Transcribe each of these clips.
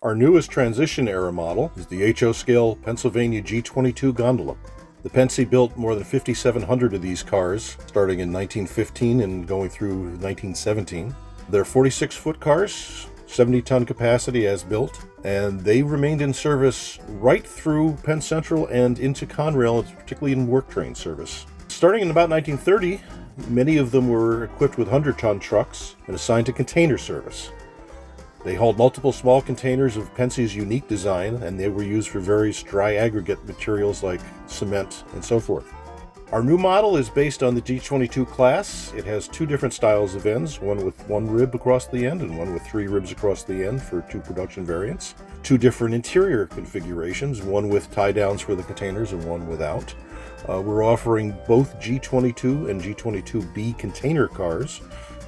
Our newest transition era model is the HO scale Pennsylvania G22 Gondola. The Pennsy built more than 5,700 of these cars, starting in 1915 and going through 1917. They're 46-foot cars, 70-ton capacity as built, and they remained in service right through Penn Central and into Conrail, particularly in work train service. Starting in about 1930, many of them were equipped with 100-ton trucks and assigned to container service. They hauled multiple small containers of Pensy's unique design, and they were used for various dry aggregate materials like cement and so forth. Our new model is based on the G22 class. It has two different styles of ends, one with one rib across the end and one with three ribs across the end for two production variants. Two different interior configurations, one with tie-downs for the containers and one without. We're offering both G22 and G22B container cars.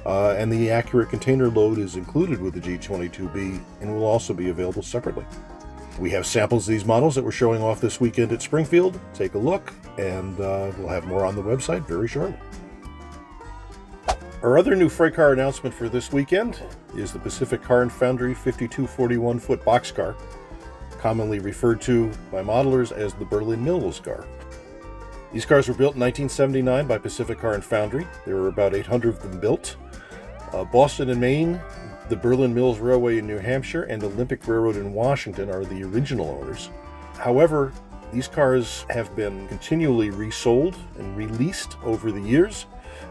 And the accurate container load is included with the G22B and will also be available separately. We have samples of these models that we're showing off this weekend at Springfield. Take a look, and we'll have more on the website very shortly. Our other new freight car announcement for this weekend is the Pacific Car and Foundry 5241-foot boxcar, commonly referred to by modelers as the Berlin Mills car. These cars were built in 1979 by Pacific Car and Foundry. There were about 800 of them built. Boston and Maine, the Berlin Mills Railway in New Hampshire, and Olympic Railroad in Washington are the original owners. However, these cars have been continually resold and released over the years,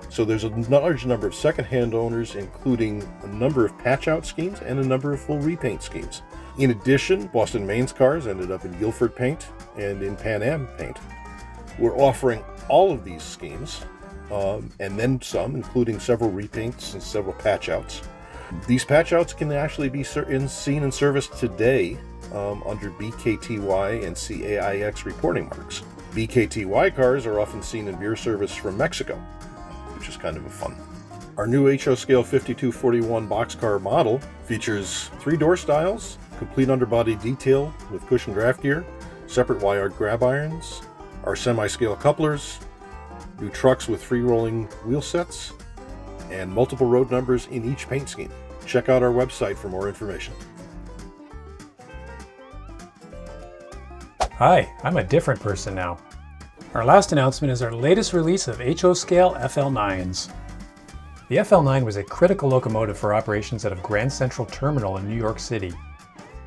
so there's a large number of second-hand owners, including a number of patch-out schemes and a number of full repaint schemes. In addition, Boston and Maine's cars ended up in Guilford paint and in Pan Am paint. We're offering all of these schemes, and then some, including several repaints and several patch-outs. These patch-outs can actually be seen in service today under BKTY and CAIX reporting marks. BKTY cars are often seen in beer service from Mexico, which is kind of fun. Our new HO scale 5241 boxcar model features 3 door styles, complete underbody detail with cushion draft gear, separate wire grab irons, our semi-scale couplers, new trucks with free rolling wheel sets, and multiple road numbers in each paint scheme. Check out our website for more information. Hi, I'm a different person now. Our last announcement is our latest release of HO scale FL9s. The FL9 was a critical locomotive for operations out of Grand Central Terminal in New York City.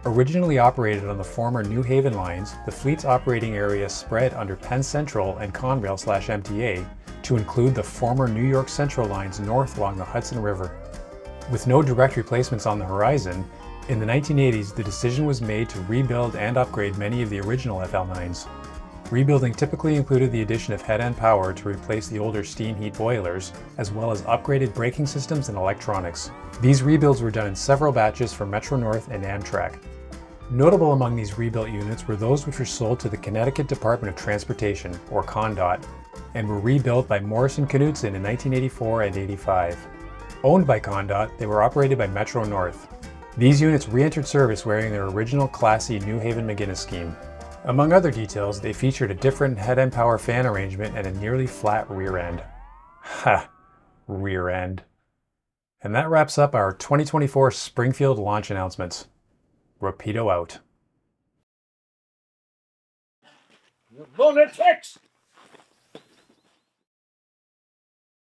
Originally operated on the former New Haven lines, the fleet's operating area spread under Penn Central and Conrail/MTA to include the former New York Central lines north along the Hudson River. With no direct replacements on the horizon, in the 1980s the decision was made to rebuild and upgrade many of the original FL9s. Rebuilding typically included the addition of head-end power to replace the older steam heat boilers, as well as upgraded braking systems and electronics. These rebuilds were done in several batches for Metro-North and Amtrak. Notable among these rebuilt units were those which were sold to the Connecticut Department of Transportation, or ConnDOT, and were rebuilt by Morrison Knudsen in 1984 and 85. Owned by ConnDOT, they were operated by Metro-North. These units re-entered service wearing their original classy New Haven-McGinnis scheme. Among other details, they featured a different head-end power fan arrangement and a nearly flat rear end. Ha! Rear end. And that wraps up our 2024 Springfield launch announcements. Rapido out. Lunatics!